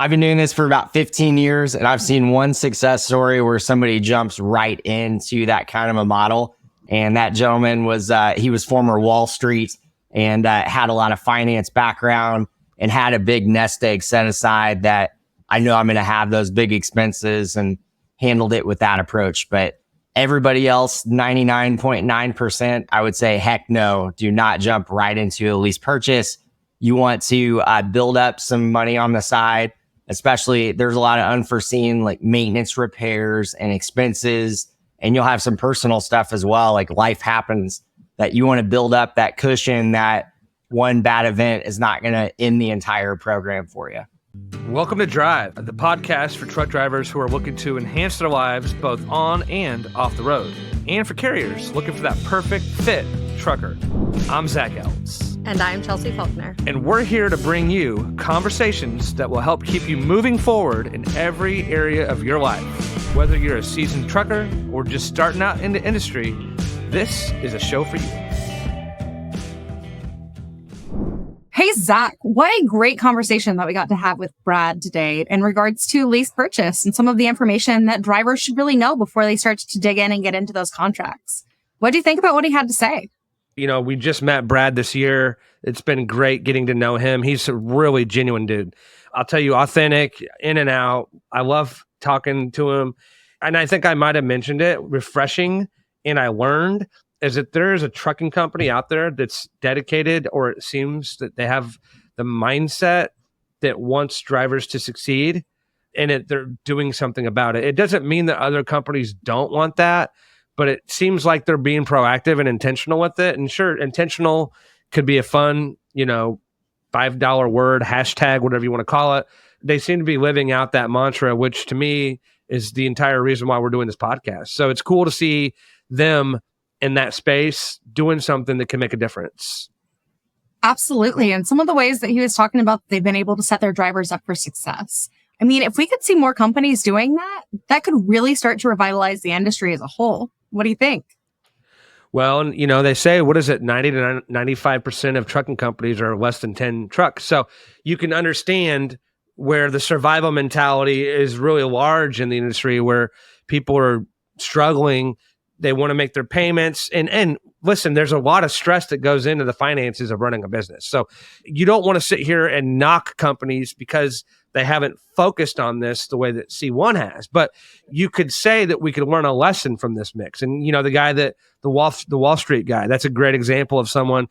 I've been doing this for about 15 years, and I've seen one success story where somebody jumps right into that kind of a model. And that gentleman was, he was former Wall Street and had a lot of finance background and had a big nest egg set aside that I know I'm going to have those big expenses, and handled it with that approach. But everybody else, 99.9%, I would say, heck no, do not jump right into a lease purchase. You want to build up some money on the side. Especially, there's a lot of unforeseen like maintenance repairs and expenses, and you'll have some personal stuff as well. Like life happens that you want to build up that cushion that one bad event is not going to end the entire program for you. Welcome to Drive, the podcast for truck drivers who are looking to enhance their lives both on and off the road, and for carriers looking for that perfect fit trucker. I'm Zac Ells. And I'm Chelsea Faulkner. And we're here to bring you conversations that will help keep you moving forward in every area of your life. Whether you're a seasoned trucker or just starting out in the industry, this is a show for you. Hey, Zac, what a great conversation that we got to have with Brad today in regards to lease purchase and some of the information that drivers should really know before they start to dig in and get into those contracts. What do you think about what he had to say? You know, we just met Brad this year. It's been great getting to know him. He's a really genuine dude. I'll tell you, authentic, in and out. I love talking to him. And I think I might have mentioned it, refreshing. And I learned is that there is a trucking company out there that's dedicated, or it seems that they have the mindset that wants drivers to succeed, and they're doing something about it. It doesn't mean that other companies don't want that, but it seems like they're being proactive and intentional with it. And sure, intentional could be a fun, $5 word, hashtag, whatever you want to call it. They seem to be living out that mantra, which to me is the entire reason why we're doing this podcast. So it's cool to see them in that space doing something that can make a difference. Absolutely. And some of the ways that he was talking about, they've been able to set their drivers up for success. I mean, if we could see more companies doing that, that could really start to revitalize the industry as a whole. What do you think? Well, they say, 90 to 95% of trucking companies are less than 10 trucks. So you can understand where the survival mentality is really large in the industry, where people are struggling. They want to make their payments. And listen, there's a lot of stress that goes into the finances of running a business. So you don't want to sit here and knock companies because they haven't focused on this the way that C1 has. But you could say that we could learn a lesson from this mix. And, the guy the Wall Street guy, that's a great example of someone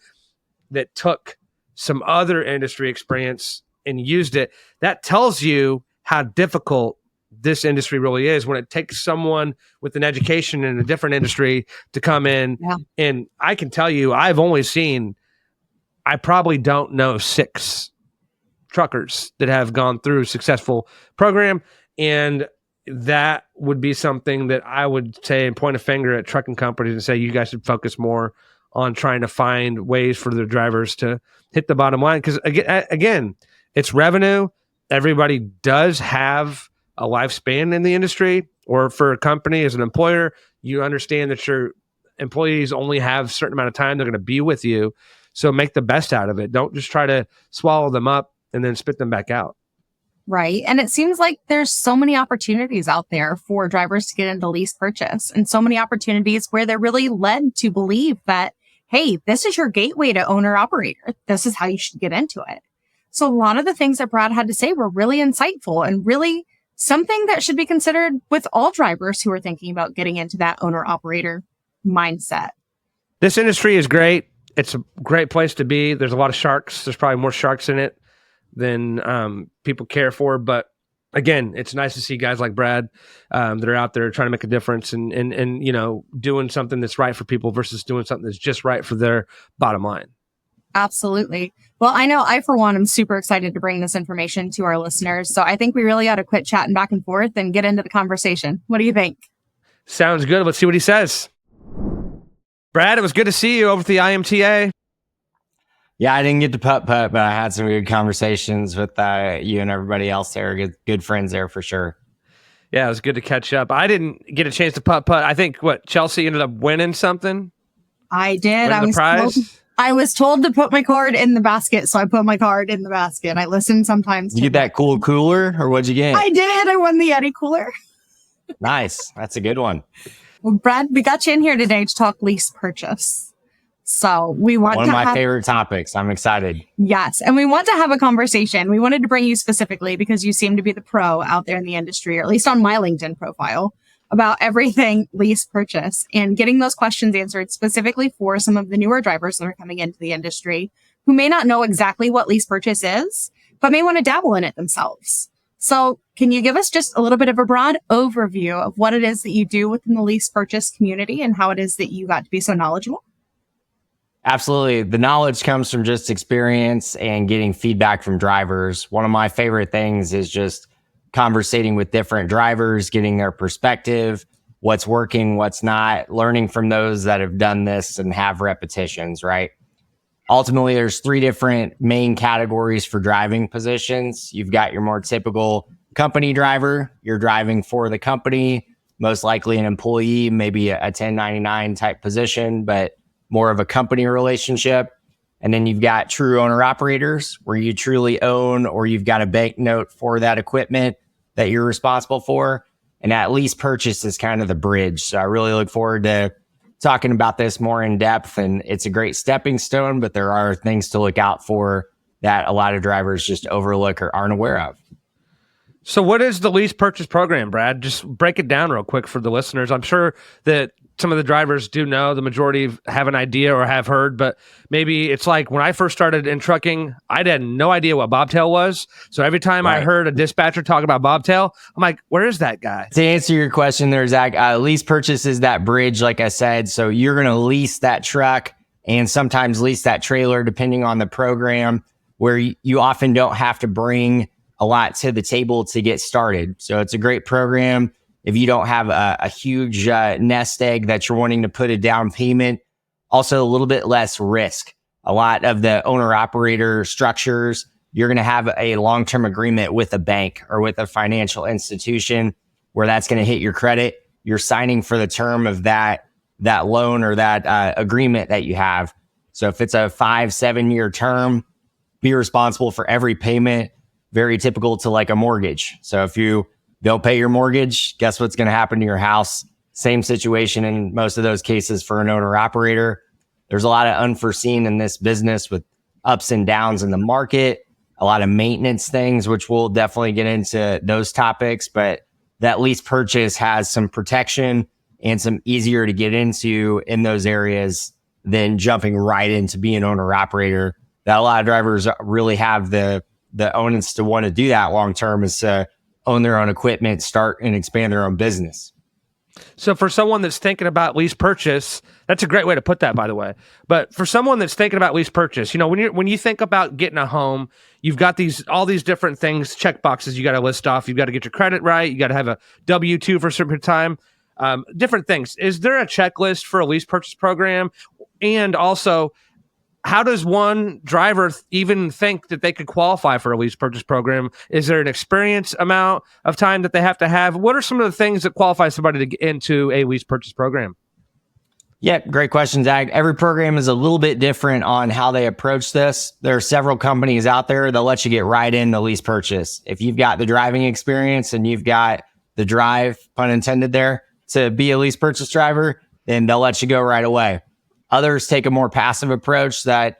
that took some other industry experience and used it. That tells you how difficult this industry really is when it takes someone with an education in a different industry to come in. Yeah. And I can tell you, I probably don't know 6 truckers that have gone through a successful program. And that would be something that I would say and point a finger at trucking companies and say, you guys should focus more on trying to find ways for their drivers to hit the bottom line. Because again, it's revenue. Everybody does have a lifespan in the industry, or for a company as an employer, you understand that your employees only have a certain amount of time they're going to be with you. So make the best out of it. Don't just try to swallow them up and then spit them back out. Right. And it seems like there's so many opportunities out there for drivers to get into lease purchase, and so many opportunities where they're really led to believe that, hey, this is your gateway to owner operator. This is how you should get into it. So a lot of the things that Brad had to say were really insightful and really something that should be considered with all drivers who are thinking about getting into that owner operator mindset. This industry is great. It's a great place to be. There's a lot of sharks. There's probably more sharks in it than people care for. But again, it's nice to see guys like Brad that are out there trying to make a difference and doing something that's right for people versus doing something that's just right for their bottom line. Absolutely. Well, I know I, for one, am super excited to bring this information to our listeners. So I think we really ought to quit chatting back and forth and get into the conversation. What do you think? Sounds good. Let's see what he says. Brad, it was good to see you over at the IMTA. Yeah, I didn't get to putt, but I had some good conversations with you and everybody else there. Good friends there for sure. Yeah, it was good to catch up. I didn't get a chance to putt. I think, Chelsea ended up winning something? I did. Winning the prize? I was told to put my card in the basket, so I put my card in the basket. I listen sometimes. You get that cool cooler, or what'd you get? I did. I won the Yeti cooler. Nice. That's a good one. Well, Brad, we got you in here today to talk lease purchase. So we want One of my favorite topics. I'm excited. Yes. And we want to have a conversation. We wanted to bring you specifically because you seem to be the pro out there in the industry, or at least on my LinkedIn profile, about everything lease purchase and getting those questions answered specifically for some of the newer drivers that are coming into the industry who may not know exactly what lease purchase is, but may want to dabble in it themselves. So can you give us just a little bit of a broad overview of what it is that you do within the lease purchase community and how it is that you got to be so knowledgeable? Absolutely. The knowledge comes from just experience and getting feedback from drivers. One of my favorite things is just conversating with different drivers, getting their perspective, what's working, what's not, learning from those that have done this and have repetitions, right? Ultimately, there's 3 different main categories for driving positions. You've got your more typical company driver. You're driving for the company, most likely an employee, maybe a 1099 type position, but more of a company relationship. And then you've got true owner operators where you truly own, or you've got a bank note for that equipment that you're responsible for. And that lease purchase is kind of the bridge. So I really look forward to talking about this more in depth. And it's a great stepping stone, but there are things to look out for that a lot of drivers just overlook or aren't aware of. So what is the lease purchase program, Brad? Just break it down real quick for the listeners. I'm sure that some of the drivers do know, the majority have an idea or have heard, but maybe it's like when I first started in trucking, I had no idea what bobtail was. So every time I heard a dispatcher talk about bobtail, I'm like, where is that guy? To answer your question there, Zach, lease purchase is that bridge, like I said. So you're going to lease that truck and sometimes lease that trailer, depending on the program, where you often don't have to bring a lot to the table to get started. So it's a great program. If you don't have a huge nest egg that you're wanting to put a down payment, also a little bit less risk. A lot of the owner operator structures, you're going to have a long-term agreement with a bank or with a financial institution where that's going to hit your credit. You're signing for the term of that loan or that agreement that you have. So if it's a 5-7 year term, be responsible for every payment. Very typical to like a mortgage. So if you don't pay your mortgage, guess what's going to happen to your house? Same situation in most of those cases for an owner operator. There's a lot of unforeseen in this business with ups and downs in the market, a lot of maintenance things, which we'll definitely get into those topics. But that lease purchase has some protection and some easier to get into in those areas than jumping right into being an owner operator. That a lot of drivers really have the onus to want to do that long term, is to own their own equipment, start and expand their own business. So for someone that's thinking about lease purchase, that's a great way to put that, by the way. But for someone that's thinking about lease purchase, you know, when you think about getting a home, you've got all these different things, check boxes you got to list off. You've got to get your credit right. You got to have a W-2 for a certain time. Different things. Is there a checklist for a lease purchase program? And also, how does one driver even think that they could qualify for a lease purchase program? Is there an experience amount of time that they have to have? What are some of the things that qualify somebody to get into a lease purchase program? Yeah, great question, Zach. Every program is a little bit different on how they approach this. There are several companies out there that let you get right into lease purchase. If you've got the driving experience and you've got the drive, pun intended there, to be a lease purchase driver, then they'll let you go right away. Others take a more passive approach that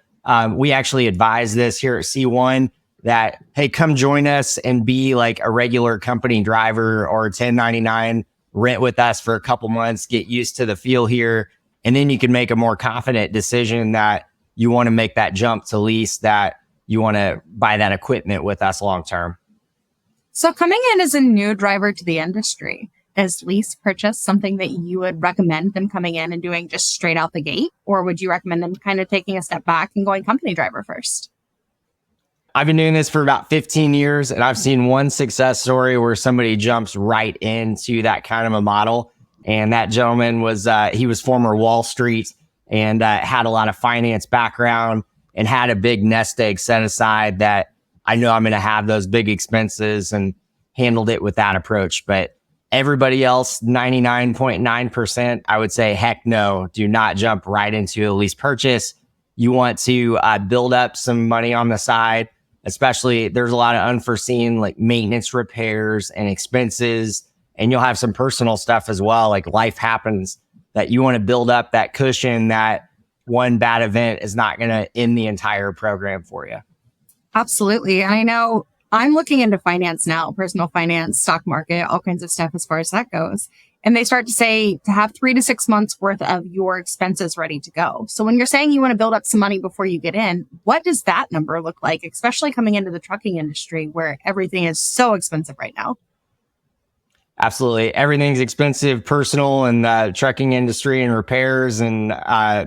we actually advise this here at C1 that, hey, come join us and be like a regular company driver or 1099, rent with us for a couple months, get used to the feel here. And then you can make a more confident decision that you want to make that jump to lease, that you want to buy that equipment with us long term. So coming in as a new driver to the industry, is lease purchase something that you would recommend them coming in and doing just straight out the gate? Or would you recommend them kind of taking a step back and going company driver first? I've been doing this for about 15 years, and I've seen one success story where somebody jumps right into that kind of a model. And that gentleman was, he was former Wall Street and had a lot of finance background and had a big nest egg set aside that I know I'm going to have those big expenses, and handled it with that approach. But everybody else, 99.9%, I would say, heck no, do not jump right into a lease purchase. You want to build up some money on the side, especially there's a lot of unforeseen like maintenance repairs and expenses, and you'll have some personal stuff as well. Like life happens that you want to build up that cushion that one bad event is not going to end the entire program for you. Absolutely. I know I'm looking into finance now, personal finance, stock market, all kinds of stuff as far as that goes. And they start to say to have 3 to 6 months worth of your expenses ready to go. So when you're saying you want to build up some money before you get in, what does that number look like, especially coming into the trucking industry where everything is so expensive right now? Absolutely. Everything's expensive, personal, and the trucking industry and repairs and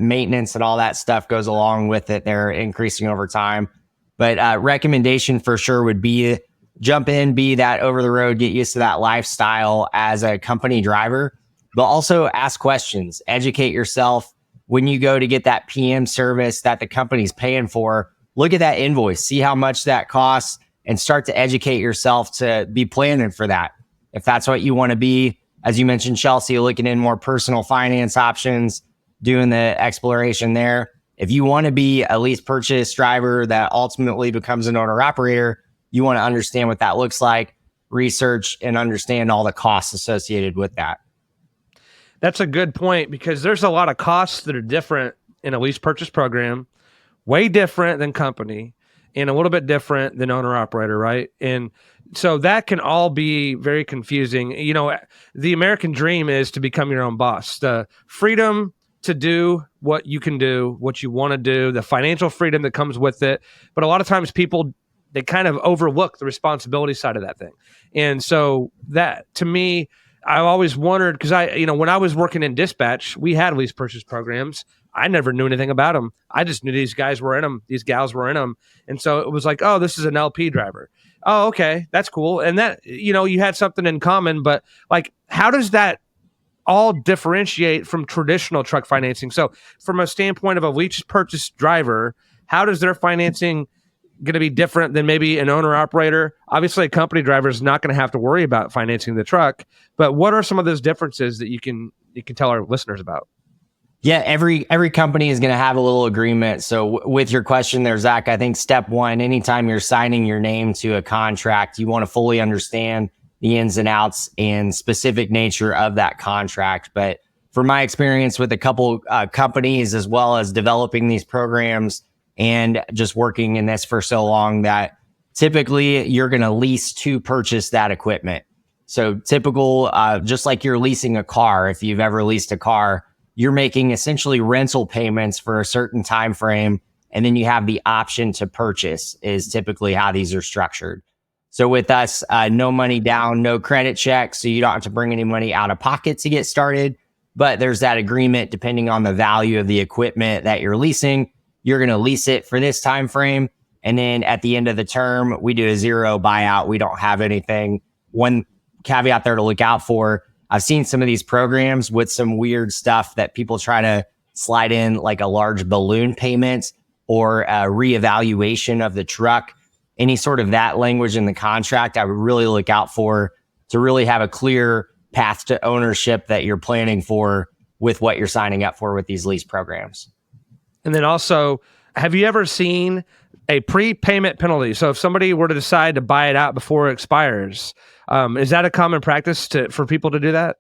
maintenance and all that stuff goes along with it. They're increasing over time. But recommendation for sure would be jump in, be that over the road, get used to that lifestyle as a company driver, but also ask questions, educate yourself. When you go to get that PM service that the company's paying for, look at that invoice, see how much that costs, and start to educate yourself to be planning for that. If that's what you want to be, as you mentioned, Chelsea, looking in more personal finance options, doing the exploration there. If you want to be a lease purchase driver that ultimately becomes an owner operator, you want to understand what that looks like, research and understand all the costs associated with that. That's a good point, because there's a lot of costs that are different in a lease purchase program, way different than company, and a little bit different than owner operator, right? And so that can all be very confusing. You know, the American dream is to become your own boss. The freedom to do what you can do, what you want to do, the financial freedom that comes with it. But a lot of times people, they kind of overlook the responsibility side of that thing. And so that, to me, I've always wondered, because when I was working in dispatch, we had lease purchase programs. I never knew anything about them. I just knew these guys were in them, these gals were in them. And so it was like, oh, this is an LP driver. Oh, okay, that's cool. And that, you had something in common, but like, how does that all differentiate from traditional truck financing? So from a standpoint of a lease purchase driver, how does their financing going to be different than maybe an owner operator? Obviously, a company driver is not going to have to worry about financing the truck, but what are some of those differences that you can tell our listeners about? Yeah, every company is going to have a little agreement. So with your question there, Zach, I think step one, anytime you're signing your name to a contract, you want to fully understand the ins and outs and specific nature of that contract. But from my experience with a couple companies, as well as developing these programs and just working in this for so long, that typically you're going to lease to purchase that equipment. So typical, just like you're leasing a car, if you've ever leased a car, you're making essentially rental payments for a certain time frame, and then you have the option to purchase is typically how these are structured. So with us, no money down, no credit check, so you don't have to bring any money out of pocket to get started. But there's that agreement depending on the value of the equipment that you're leasing. You're going to lease it for this time frame, and then at the end of the term, we do a zero buyout. We don't have anything. One caveat there to look out for: I've seen some of these programs with some weird stuff that people try to slide in, like a large balloon payment or a reevaluation of the truck. Any sort of that language in the contract, I would really look out for to really have a clear path to ownership that you're planning for with what you're signing up for with these lease programs. And then also, have you ever seen a prepayment penalty? So if somebody were to decide to buy it out before it expires, is that a common practice for people to do that?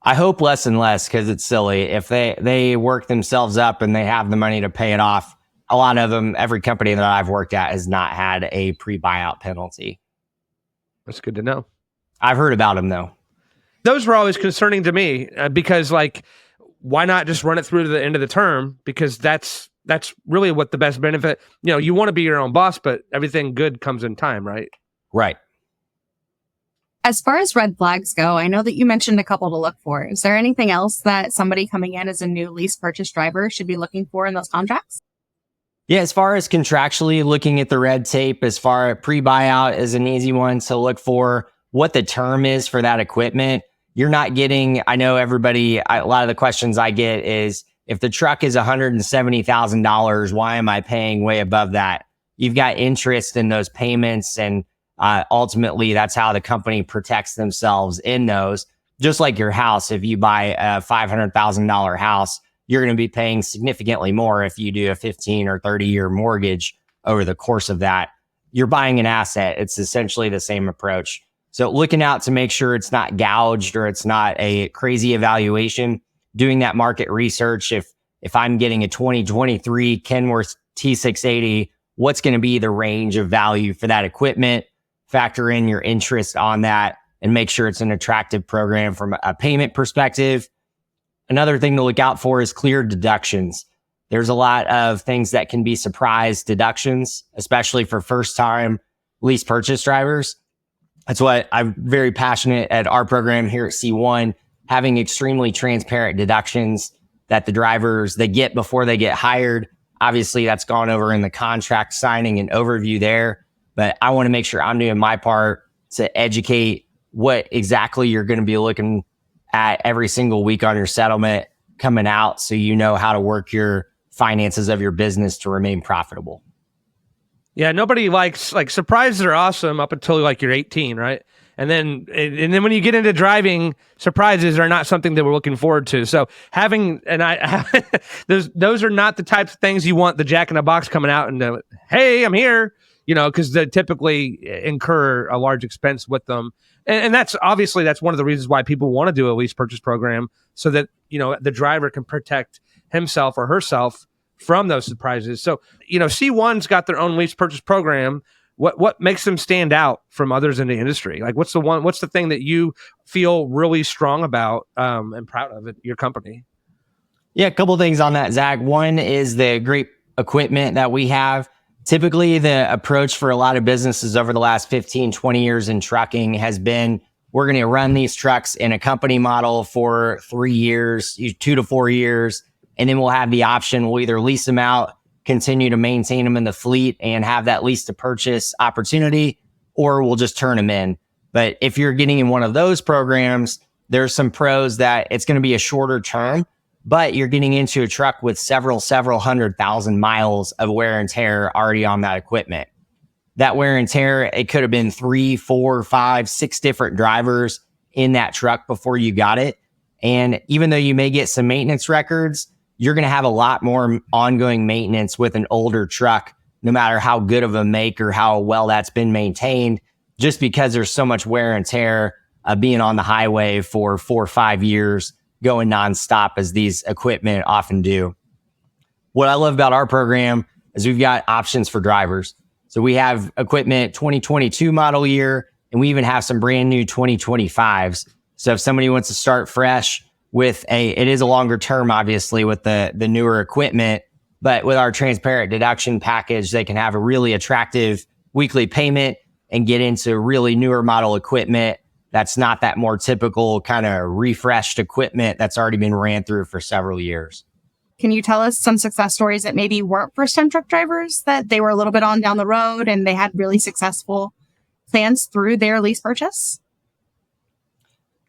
I hope less and less, because it's silly. If they work themselves up and they have the money to pay it off, a lot of them, every company that I've worked at has not had a pre-buyout penalty. That's good to know. I've heard about them though. Those were always concerning to me because, like, why not just run it through to the end of the term? Because that's really what the best benefit. You want to be your own boss, but everything good comes in time, right? Right. As far as red flags go, I know that you mentioned a couple to look for. Is there anything else that somebody coming in as a new lease purchase driver should be looking for in those contracts? Yeah, as far as contractually looking at the red tape, as far as pre-buyout is an easy one to look for. What the term is for that equipment. You're not getting, I know everybody, a lot of the questions I get is, if the truck is $170,000, why am I paying way above that? You've got interest in those payments, and ultimately that's how the company protects themselves in those. Just like your house, if you buy a $500,000 house, you're going to be paying significantly more if you do a 15 or 30-year mortgage over the course of that. You're buying an asset. It's essentially the same approach. So looking out to make sure it's not gouged or it's not a crazy evaluation, doing that market research. If I'm getting a 2023 Kenworth T680, what's going to be the range of value for that equipment? Factor in your interest on that and make sure it's an attractive program from a payment perspective. Another thing to look out for is clear deductions. There's a lot of things that can be surprise deductions, especially for first-time lease purchase drivers. That's what I'm very passionate at our program here at C1, having extremely transparent deductions that the drivers, they get before they get hired. Obviously, that's gone over in the contract signing and overview there, but I want to make sure I'm doing my part to educate what exactly you're going to be looking at every single week on your settlement coming out, so you know how to work your finances of your business to remain profitable. Yeah, nobody likes, like, surprises are awesome up until like you're 18, right? And then when you get into driving, surprises are not something that we're looking forward to. So having, and those are not the types of things you want the Jack in a Box coming out and hey, I'm here, because they typically incur a large expense with them. And that's obviously, that's one of the reasons why people want to do a lease purchase program, so that, the driver can protect himself or herself from those surprises. So, C1's got their own lease purchase program. What makes them stand out from others in the industry? Like, what's the thing that you feel really strong about and proud of at your company? Yeah, a couple of things on that, Zach. One is the great equipment that we have. Typically, the approach for a lot of businesses over the last 15, 20 years in trucking has been, we're going to run these trucks in a company model for 3 years, 2 to 4 years, and then we'll have the option, we'll either lease them out, continue to maintain them in the fleet and have that lease to purchase opportunity, or we'll just turn them in. But if you're getting in one of those programs, there's some pros that it's going to be a shorter term, but you're getting into a truck with several 100,000 miles of wear and tear already on that equipment. That wear and tear, it could have been 3, 4, 5, 6 different drivers in that truck before you got it. And even though you may get some maintenance records, you're going to have a lot more ongoing maintenance with an older truck, no matter how good of a make or how well that's been maintained, just because there's so much wear and tear being on the highway for 4 or 5 years, going nonstop as these equipment often do. What I love about our program is we've got options for drivers. So we have equipment 2022 model year, and we even have some brand new 2025s. So if somebody wants to start fresh with it is a longer term, obviously, with the newer equipment, but with our transparent deduction package, they can have a really attractive weekly payment and get into really newer model equipment that's not that more typical kind of refreshed equipment that's already been ran through for several years. Can you tell us some success stories that maybe weren't first-time truck drivers, that they were a little bit on down the road and they had really successful plans through their lease purchase?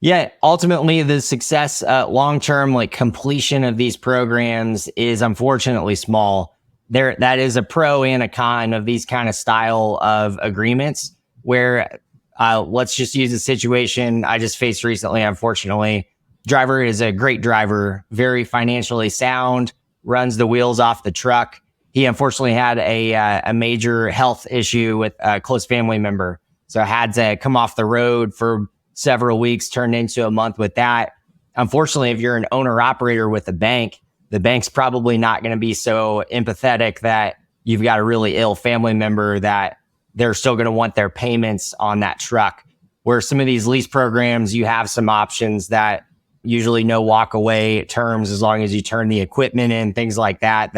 Yeah, ultimately the success, long-term, like completion of these programs is unfortunately small. That is a pro and a con of these kind of style of agreements where, let's just use a situation I just faced recently. Unfortunately, driver is a great driver, very financially sound, runs the wheels off the truck. He unfortunately had a major health issue with a close family member, so had to come off the road for several weeks, turned into a month with that. Unfortunately, if you're an owner operator with a bank, the bank's probably not going to be so empathetic that you've got a really ill family member that they're still going to want their payments on that truck. Where some of these lease programs, you have some options that usually no walk away terms as long as you turn the equipment in, things like that,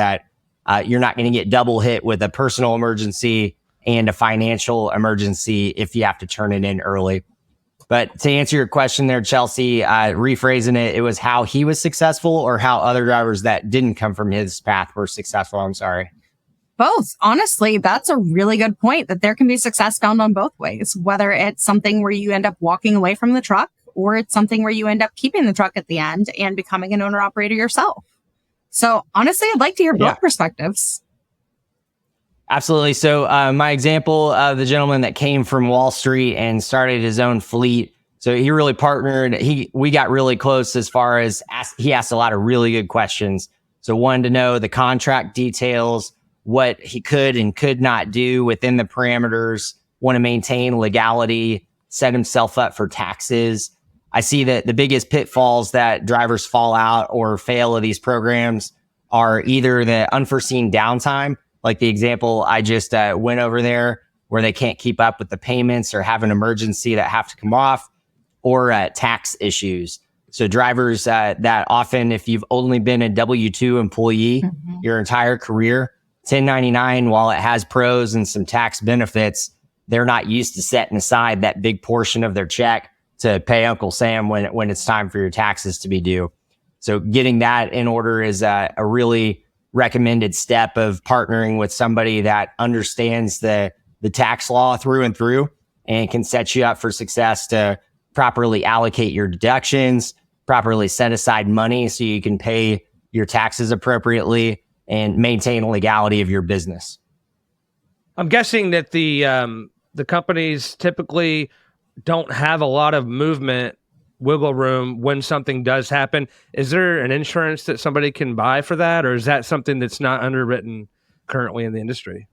you're not going to get double hit with a personal emergency and a financial emergency if you have to turn it in early. But to answer your question there, Chelsea, rephrasing it, it was how he was successful or how other drivers that didn't come from his path were successful. I'm sorry. Both. Honestly, that's a really good point, that there can be success found on both ways, whether it's something where you end up walking away from the truck or it's something where you end up keeping the truck at the end and becoming an owner operator yourself. So honestly, I'd like to hear both perspectives. Absolutely. So my example of the gentleman that came from Wall Street and started his own fleet, So he really partnered. We got really close as far as he asked a lot of really good questions. So wanted to know the contract details, what he could and could not do within the parameters, want to maintain legality, set himself up for taxes. I see that the biggest pitfalls that drivers fall out or fail of these programs are either the unforeseen downtime, like the example I just went over there, where they can't keep up with the payments or have an emergency that have to come off, or tax issues. So drivers that often, if you've only been a W-2 employee your entire career, 1099, while it has pros and some tax benefits, they're not used to setting aside that big portion of their check to pay Uncle Sam when it's time for your taxes to be due. So getting that in order is a really recommended step of partnering with somebody that understands the tax law through and through and can set you up for success to properly allocate your deductions, properly set aside money so you can pay your taxes appropriately and maintain legality of your business. I'm guessing that the companies typically don't have a lot of movement wiggle room when something does happen. Is there an insurance that somebody can buy for that, or is that something that's not underwritten currently in the industry?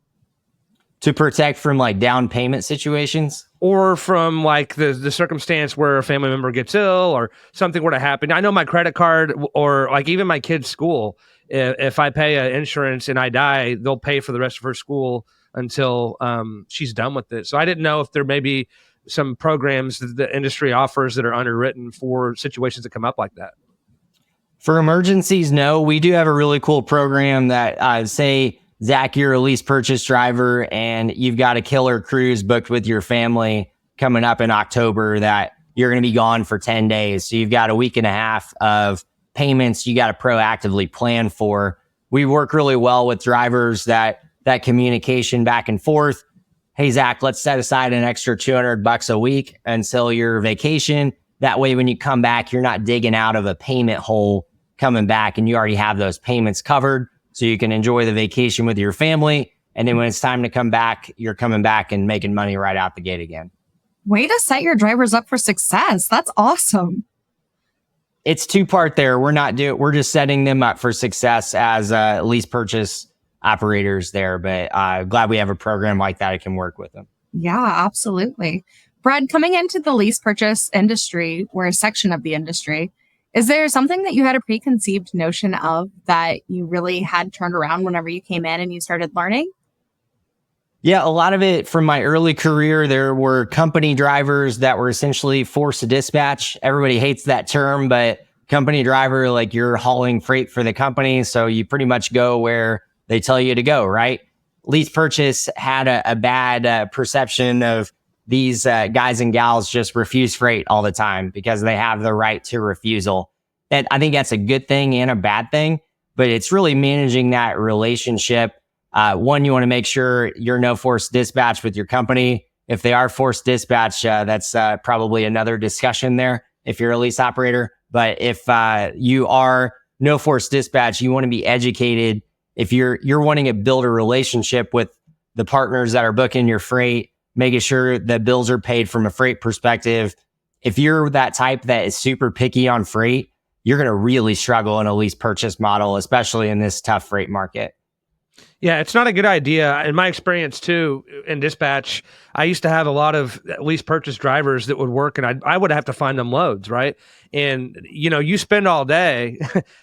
To protect from like down payment situations? Or from like the circumstance where a family member gets ill or something were to happen. I know my credit card or like even my kid's school, if I pay an insurance and I die, they'll pay for the rest of her school until she's done with it. So I didn't know if there may be some programs that the industry offers that are underwritten for situations that come up like that. For emergencies, no. We do have a really cool program that say, Zach, you're a lease purchase driver and you've got a killer cruise booked with your family coming up in October that you're going to be gone for 10 days. So you've got a week and a half of payments you got to proactively plan for. We work really well with drivers that communication back and forth. Hey, Zach, let's set aside an extra $200 a week until your vacation. That way, when you come back, you're not digging out of a payment hole coming back and you already have those payments covered. So you can enjoy the vacation with your family. And then when it's time to come back, you're coming back and making money right out the gate again. Way to set your drivers up for success. That's awesome. It's two-part there. We're just setting them up for success as lease purchase operators there. But glad we have a program like that. I can work with them. Yeah, absolutely. Brad, coming into the lease purchase industry, or a section of the industry, is there something that you had a preconceived notion of that you really had turned around whenever you came in and you started learning? Yeah, a lot of it from my early career, there were company drivers that were essentially forced to dispatch. Everybody hates that term, but company driver, like you're hauling freight for the company. So you pretty much go where they tell you to go, right? Lease purchase had a bad perception of these guys and gals just refuse freight all the time because they have the right to refusal. And I think that's a good thing and a bad thing, but it's really managing that relationship. One, you want to make sure you're no forced dispatch with your company. If they are forced dispatch, that's probably another discussion there if you're a lease operator. But if you are no forced dispatch, you want to be educated. If you're wanting to build a relationship with the partners that are booking your freight, making sure that bills are paid from a freight perspective. If you're that type that is super picky on freight, you're going to really struggle in a lease purchase model, especially in this tough freight market. Yeah, it's not a good idea. In my experience too, in dispatch, I used to have a lot of lease purchase drivers that would work and I would have to find them loads, right? And, you spend all day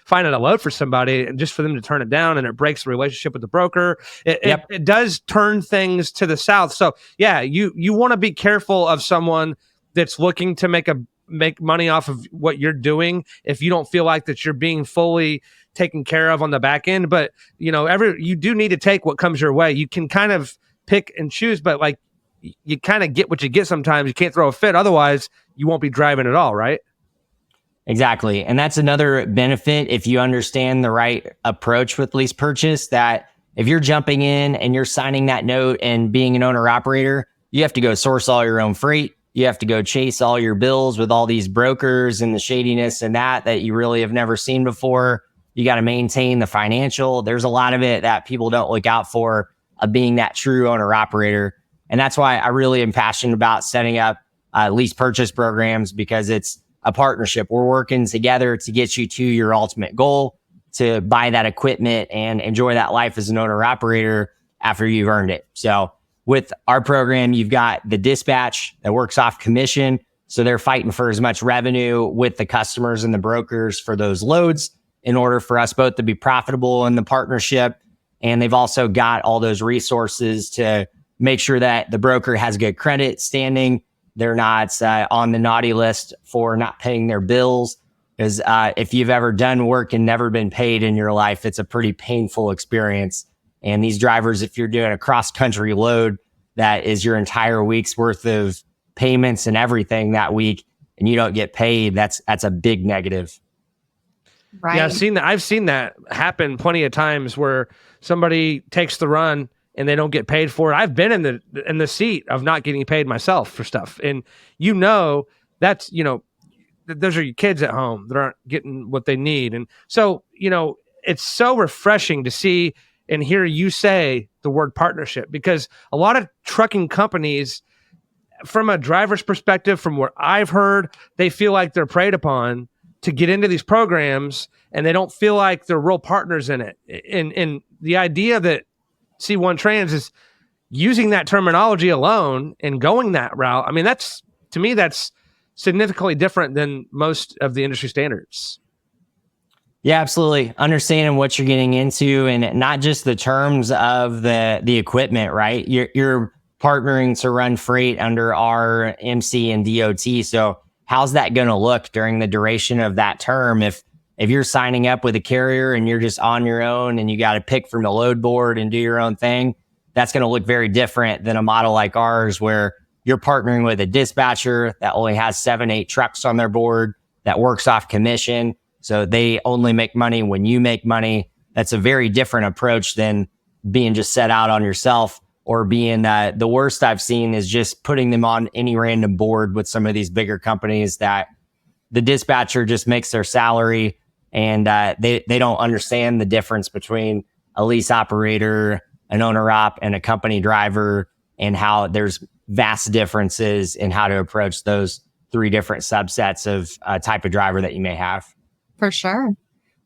finding a load for somebody and just for them to turn it down, and it breaks the relationship with the broker. It does turn things to the south. So yeah, you want to be careful of someone that's looking to make money off of what you're doing if you don't feel like that you're being fully taken care of on the back end. But you do need to take what comes your way. You can kind of pick and choose, but like you kind of get what you get sometimes. You can't throw a fit, otherwise you won't be driving at all, right? Exactly. And that's another benefit if you understand the right approach with lease purchase, that if you're jumping in and you're signing that note and being an owner operator, you have to go source all your own freight. You have to go chase all your bills with all these brokers and the shadiness and that you really have never seen before. You got to maintain the financial. There's a lot of it that people don't look out for of being that true owner operator. And that's why I really am passionate about setting up lease purchase programs because it's a partnership. We're working together to get you to your ultimate goal, to buy that equipment and enjoy that life as an owner operator after you've earned it. So with our program, you've got the dispatch that works off commission. So they're fighting for as much revenue with the customers and the brokers for those loads in order for us both to be profitable in the partnership. And they've also got all those resources to make sure that the broker has good credit standing. They're not on the naughty list for not paying their bills. Because if you've ever done work and never been paid in your life, it's a pretty painful experience. And these drivers, if you're doing a cross-country load, that is your entire week's worth of payments and everything that week, and you don't get paid, that's a big negative. Right. Yeah, I've seen that happen plenty of times where somebody takes the run and they don't get paid for it. I've been in the seat of not getting paid myself for stuff, and that's those are your kids at home that aren't getting what they need, and so it's so refreshing to see and hear you say the word partnership, because a lot of trucking companies, from a driver's perspective, from what I've heard, they feel like they're preyed upon to get into these programs, and they don't feel like they're real partners in it. And the idea that C1 Trans is using that terminology alone and going that route, I mean, to me, that's significantly different than most of the industry standards. Yeah, absolutely. Understanding what you're getting into, and not just the terms of the equipment, right? You're partnering to run freight under our MC and DOT. So how's that going to look during the duration of that term? If you're signing up with a carrier and you're just on your own and you got to pick from the load board and do your own thing, that's going to look very different than a model like ours, where you're partnering with a dispatcher that only has 7-8 trucks on their board, that works off commission. So they only make money when you make money. That's a very different approach than being just set out on yourself, or being the worst I've seen is just putting them on any random board with some of these bigger companies that the dispatcher just makes their salary, and they don't understand the difference between a lease operator, an owner op, and a company driver, and how there's vast differences in how to approach those three different subsets of type of driver that you may have. For sure.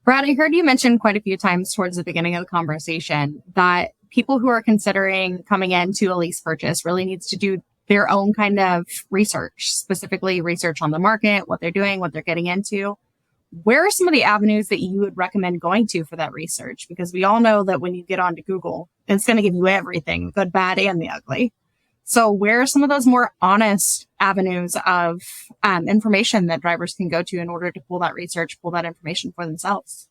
Brad, I heard you mention quite a few times towards the beginning of the conversation that people who are considering coming into a lease purchase really needs to do their own kind of research, specifically research on the market, what they're doing, what they're getting into. Where are some of the avenues that you would recommend going to for that research? Because we all know that when you get onto Google, it's going to give you everything, the good, bad, and the ugly. So where are some of those more honest avenues of information that drivers can go to in order to pull that research, pull that information for themselves?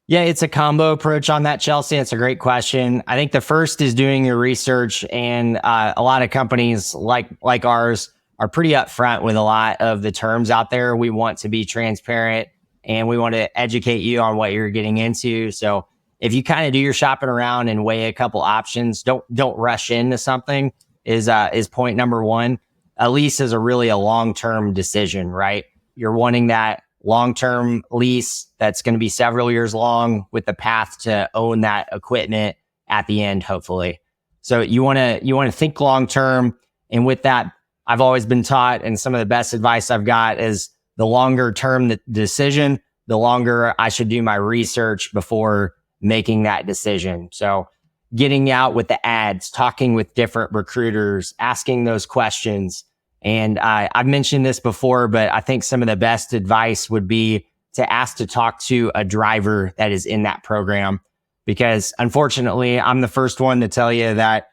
Yeah, it's a combo approach on that, Chelsea. It's a great question. I think the first is doing your research, and a lot of companies like ours are pretty upfront with a lot of the terms out there. We want to be transparent, and we want to educate you on what you're getting into. So if you kind of do your shopping around and weigh a couple options, don't rush into something is point number one. A lease is a long-term decision, right? You're wanting that long-term lease that's going to be several years long with the path to own that equipment at the end, hopefully. So you want to think long-term. And with that, I've always been taught, and some of the best advice I've got is the longer term the decision, the longer I should do my research before making that decision. So getting out with the ads, talking with different recruiters, asking those questions. And I've mentioned this before, but I think some of the best advice would be to ask to talk to a driver that is in that program. Because unfortunately, I'm the first one to tell you that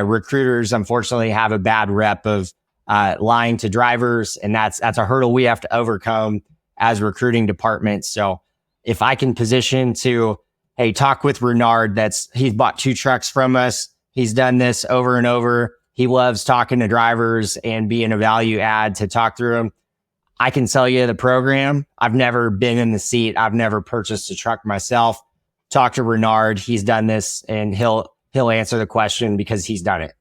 recruiters unfortunately have a bad rep of lying to drivers. And that's a hurdle we have to overcome as recruiting departments. So if I can position to, hey, talk with Renard, he's bought 2 trucks from us. He's done this over and over. He loves talking to drivers and being a value add to talk through them. I can sell you the program. I've never been in the seat. I've never purchased a truck myself. Talk to Renard. He's done this, and he'll answer the question because he's done it.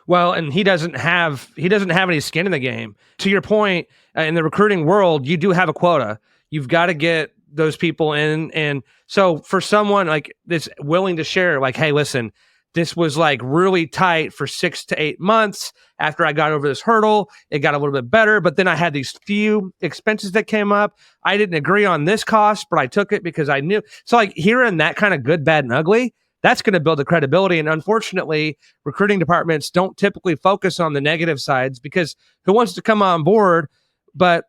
Well, and he doesn't have any skin in the game. To your point, in the recruiting world, you do have a quota. You've got to get those people in. And so for someone like this willing to share, like, hey, listen, this was like really tight for 6 to 8 months. After I got over this hurdle, it got a little bit better. But then I had these few expenses that came up. I didn't agree on this cost, but I took it because I knew. So like hearing that kind of good, bad, and ugly, that's going to build the credibility. And unfortunately, recruiting departments don't typically focus on the negative sides, because who wants to come on board? But,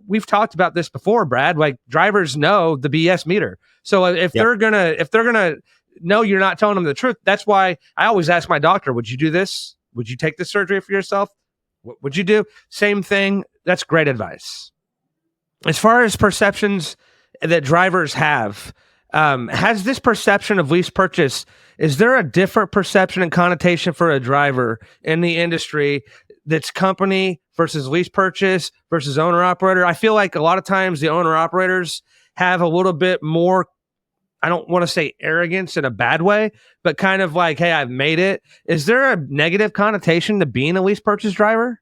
we've talked about this before, Brad, like drivers know the BS meter. So if they're going to know you're not telling them the truth, that's why I always ask my doctor, would you do this? Would you take this surgery for yourself? What would you do? Same thing. That's great advice. As far as perceptions that drivers have, has this perception of lease purchase, is there a different perception and connotation for a driver in the industry that's company versus lease purchase versus owner operator? I feel like a lot of times the owner operators have a little bit more, I don't want to say arrogance in a bad way, but kind of like, hey, I've made it. Is there a negative connotation to being a lease purchase driver?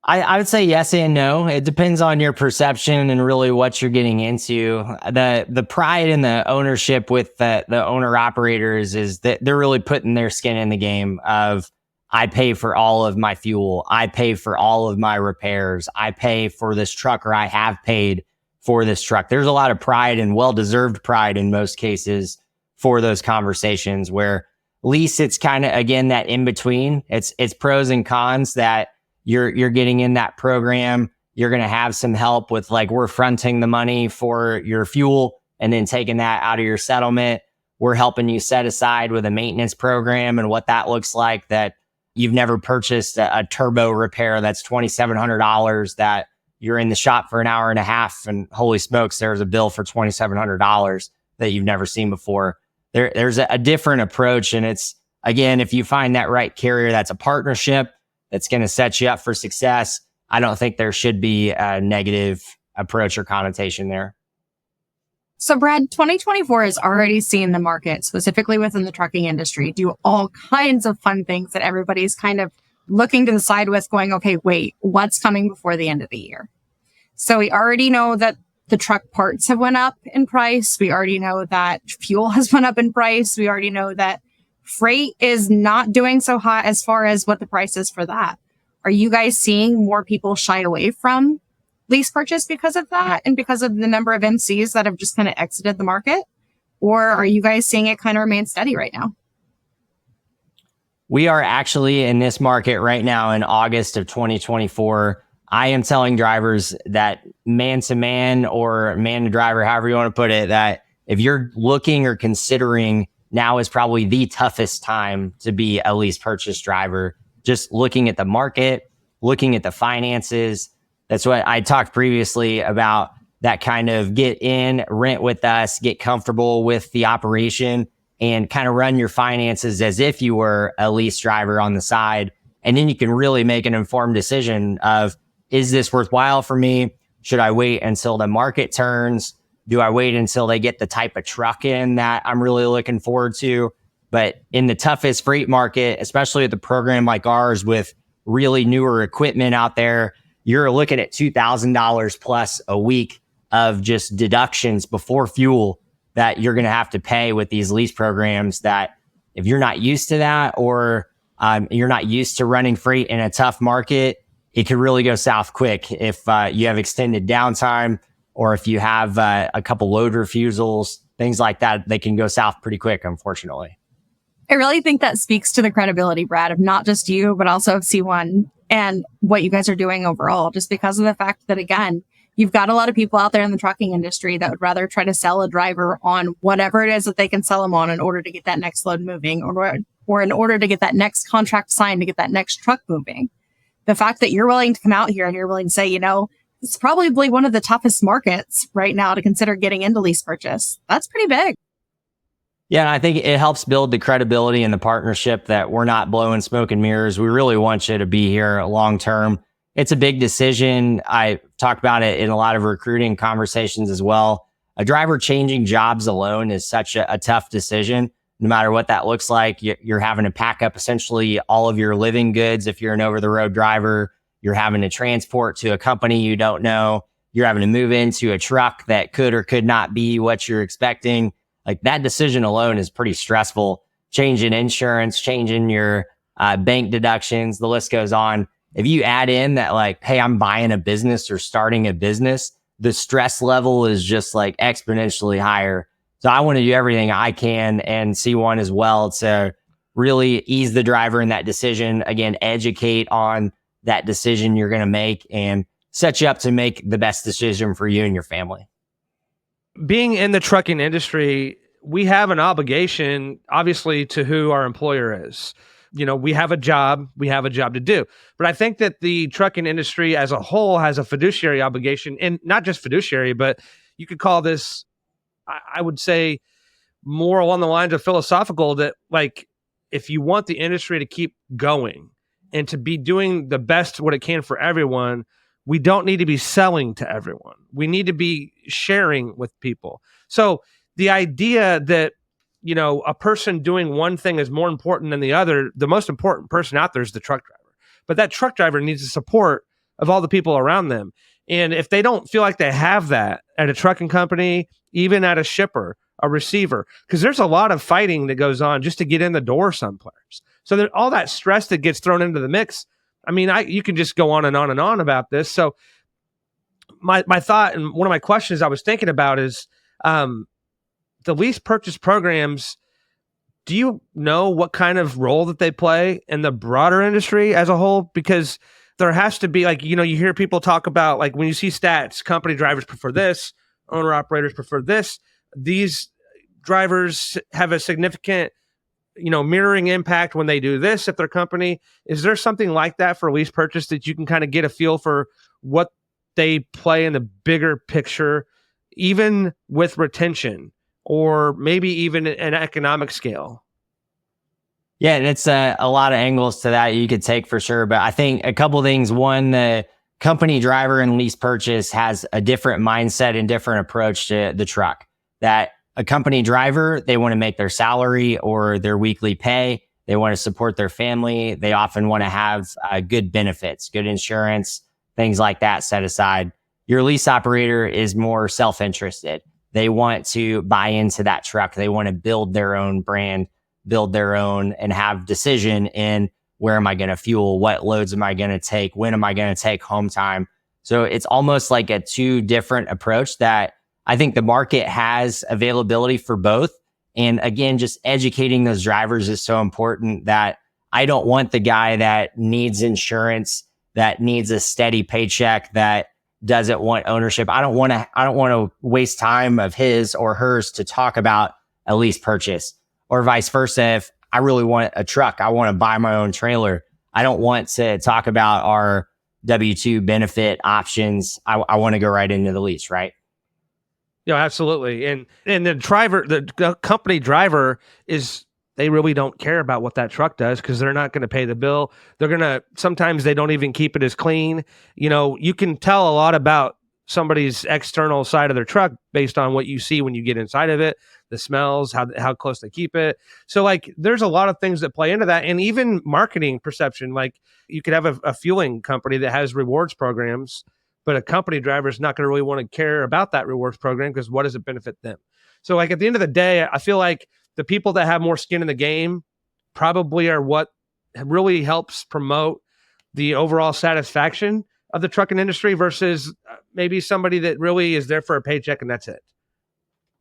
I would say yes and no. It depends on your perception and really what you're getting into. The pride in the ownership with the owner operators is that they're really putting their skin in the game of, I pay for all of my fuel. I pay for all of my repairs. I pay for this truck, or I have paid for this truck. There's a lot of pride, and well-deserved pride in most cases, for those conversations. Where lease, it's kind of, again, that in between. It's pros and cons that you're getting in that program. You're going to have some help with, like, we're fronting the money for your fuel and then taking that out of your settlement. We're helping you set aside with a maintenance program and what that looks like, that you've never purchased a turbo repair that's $2,700 that you're in the shop for an hour and a half, and holy smokes, there's a bill for $2,700 that you've never seen before. There's a different approach. And it's, again, if you find that right carrier, that's a partnership that's going to set you up for success. I don't think there should be a negative approach or connotation there. So Brad, 2024 is already seeing the market, specifically within the trucking industry, do all kinds of fun things that everybody's kind of looking to the side with, going, okay, wait, what's coming before the end of the year? So we already know that the truck parts have went up in price. We already know that fuel has went up in price. We already know that freight is not doing so hot as far as what the price is for that. Are you guys seeing more people shy away from lease purchase because of that, and because of the number of MCs that have just kind of exited the market? Or are you guys seeing it kind of remain steady right now? We are actually in this market right now in August of 2024. I am telling drivers that man to man, or man to driver, however you want to put it, that if you're looking or considering, now is probably the toughest time to be a lease purchase driver. Just looking at the market, looking at the finances. That's what I talked previously about, that kind of get in, rent with us, get comfortable with the operation, and kind of run your finances as if you were a lease driver on the side. And then you can really make an informed decision of, is this worthwhile for me? Should I wait until the market turns? Do I wait until they get the type of truck in that I'm really looking forward to? But in the toughest freight market, especially with a program like ours with really newer equipment out there, you're looking at $2,000 plus a week of just deductions before fuel that you're going to have to pay with these lease programs, that if you're not used to that, or you're not used to running freight in a tough market, it could really go south quick if you have extended downtime, or if you have a couple load refusals, things like that. They can go south pretty quick, unfortunately. I really think that speaks to the credibility, Brad, of not just you, but also of C1 and what you guys are doing overall, just because of the fact that, again, you've got a lot of people out there in the trucking industry that would rather try to sell a driver on whatever it is that they can sell them on in order to get that next load moving, or in order to get that next contract signed, to get that next truck moving. The fact that you're willing to come out here and you're willing to say, it's probably one of the toughest markets right now to consider getting into lease purchase. That's pretty big. Yeah, and I think it helps build the credibility and the partnership that we're not blowing smoke and mirrors. We really want you to be here long term. It's a big decision. I talked about it in a lot of recruiting conversations as well. A driver changing jobs alone is such a tough decision. No matter what that looks like, you're having to pack up essentially all of your living goods. If you're an over-the-road driver, you're having to transport to a company you don't know. You're having to move into a truck that could or could not be what you're expecting. Like, that decision alone is pretty stressful change in insurance, change in your bank deductions, the list goes on. If you add in that like, hey, I'm buying a business or starting a business, the stress level is just like exponentially higher. So I want to do everything I can, and C1 as well, to really ease the driver in that decision. Again, educate on that decision you're going to make and set you up to make the best decision for you and your family. Being in the trucking industry, we have an obligation, obviously, to who our employer is. We have a job to do. But I think that the trucking industry as a whole has a fiduciary obligation, and not just fiduciary, but you could call this, I would say, more along the lines of philosophical, that like, if you want the industry to keep going and to be doing the best what it can for everyone, we don't need to be selling to everyone. We need to be sharing with people. So the idea that, a person doing one thing is more important than the other, the most important person out there is the truck driver. But that truck driver needs the support of all the people around them. And if they don't feel like they have that at a trucking company, even at a shipper, a receiver, because there's a lot of fighting that goes on just to get in the door someplace. So there's all that stress that gets thrown into the mix. I mean, you can just go on and on and on about this. So my thought, and one of my questions I was thinking about is, the lease purchase programs, do you know what kind of role that they play in the broader industry as a whole? Because there has to be, like, you hear people talk about, like, when you see stats, company drivers prefer this, owner operators prefer this. These drivers have a significant, mirroring impact when they do this at their company. Is there something like that for lease purchase that you can kind of get a feel for what they play in the bigger picture, even with retention, or maybe even an economic scale? Yeah, and it's a lot of angles to that you could take for sure. But I think a couple of things. One, the company driver and lease purchase has a different mindset and different approach to the truck. That a company driver, they want to make their salary or their weekly pay. They want to support their family. They often want to have good benefits, good insurance, things like that set aside. Your lease operator is more self-interested. They want to buy into that truck. They want to build their own brand, build their own, and have decision in where am I going to fuel? What loads am I going to take? When am I going to take home time? So it's almost like a two different approach that I think the market has availability for both. And again, just educating those drivers is so important, that I don't want the guy that needs insurance, that needs a steady paycheck, that doesn't want ownership. I don't want to waste time of his or hers to talk about a lease purchase, or vice versa. If I really want a truck, I want to buy my own trailer, I don't want to talk about our W-2 benefit options. I want to go right into the lease, right? Absolutely. And the driver, the company driver, they really don't care about what that truck does, because they're not going to pay the bill. Sometimes they don't even keep it as clean. You can tell a lot about somebody's external side of their truck based on what you see when you get inside of it, the smells, how close they keep it. So like, there's a lot of things that play into that, and even marketing perception. Like, you could have a fueling company that has rewards programs, but a company driver is not going to really want to care about that rewards program, because what does it benefit them? So like, at the end of the day, I feel like the people that have more skin in the game probably are what really helps promote the overall satisfaction of the trucking industry, versus maybe somebody that really is there for a paycheck and that's it.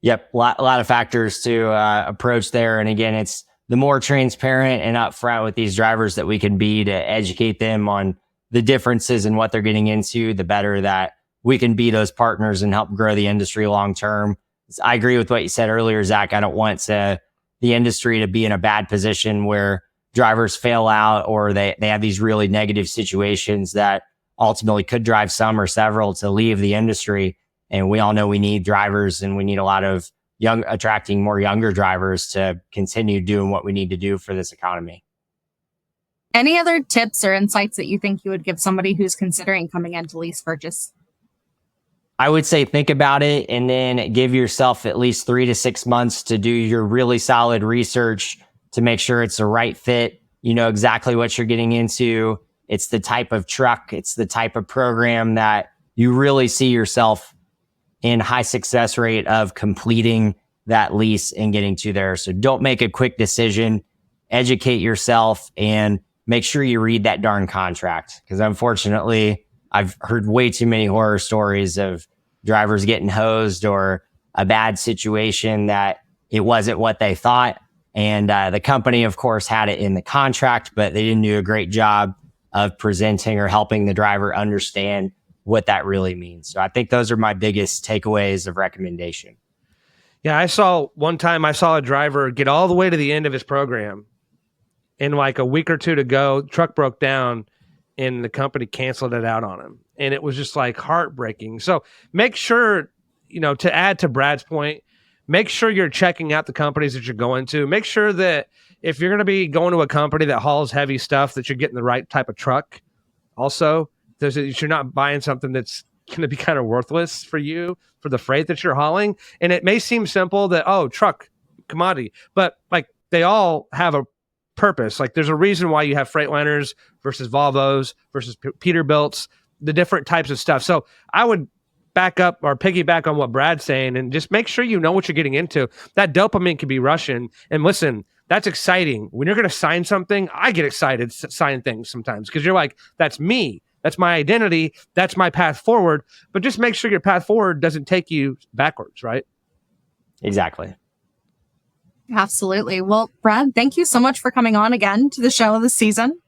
Yep. A lot of factors to approach there. And again, it's the more transparent and upfront with these drivers that we can be to educate them on the differences in what they're getting into, the better that we can be those partners and help grow the industry long term. I agree with what you said earlier, Zach. I don't want the industry to be in a bad position where drivers fail out, or they have these really negative situations that ultimately could drive some or several to leave the industry. And we all know we need drivers, and we need a lot of attracting more younger drivers to continue doing what we need to do for this economy. Any other tips or insights that you think you would give somebody who's considering coming into lease purchase? I would say think about it, and then give yourself at least 3 to 6 months to do your really solid research to make sure it's the right fit. You know exactly what you're getting into. It's the type of truck, it's the type of program that you really see yourself in high success rate of completing that lease and getting to there. So don't make a quick decision, educate yourself, and make sure you read that darn contract. Because unfortunately, I've heard way too many horror stories of drivers getting hosed or a bad situation that it wasn't what they thought. And the company, of course, had it in the contract, but they didn't do a great job of presenting or helping the driver understand what that really means. So I think those are my biggest takeaways of recommendation. Yeah, one time I saw a driver get all the way to the end of his program. And like a week or two to go, truck broke down and the company canceled it out on him. And it was just like heartbreaking. So make sure, to add to Brad's point, make sure you're checking out the companies that you're going to. Make sure that if you're going to be going to a company that hauls heavy stuff, that you're getting the right type of truck. Also, you're not buying something that's going to be kind of worthless for you for the freight that you're hauling. And it may seem simple that, truck, commodity, but like they all have a purpose. Like there's a reason why you have Freightliners versus Volvos versus Peterbilts, the different types of stuff. So I would back up or piggyback on what Brad's saying and just make sure you know what you're getting into. That dopamine can be rushing. And listen, that's exciting. When you're going to sign something, I get excited signing things sometimes because you're like, that's me. That's my identity. That's my path forward. But just make sure your path forward doesn't take you backwards, right? Exactly. Absolutely. Well, Brad, thank you so much for coming on again to the show this season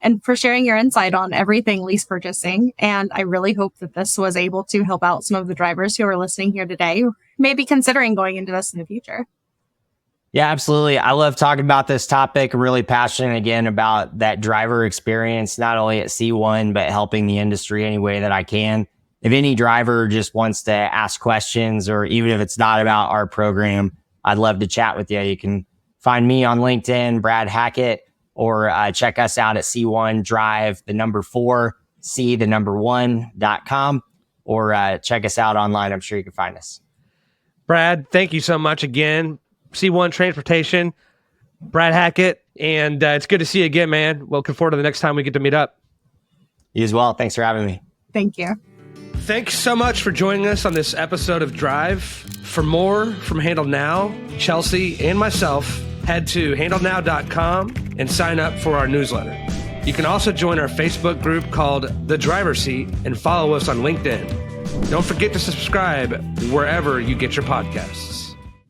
and for sharing your insight on everything lease purchasing. And I really hope that this was able to help out some of the drivers who are listening here today, who may be considering going into this in the future. Yeah, absolutely. I love talking about this topic. I'm really passionate again about that driver experience, not only at C1, but helping the industry any way that I can. If any driver just wants to ask questions, or even if it's not about our program, I'd love to chat with you. You can find me on LinkedIn, Brad Hackett, or check us out at C1 Drive, 4, C1.com, or check us out online. I'm sure you can find us. Brad, thank you so much again. C1 Transportation, Brad Hackett, and it's good to see you again, man. Looking forward to the next time we get to meet up. You as well. Thanks for having me. Thank you. Thanks so much for joining us on this episode of Drive. For more from Handle Now, Chelsea, and myself, head to handlenow.com and sign up for our newsletter. You can also join our Facebook group called The Driver's Seat and follow us on LinkedIn. Don't forget to subscribe wherever you get your podcasts.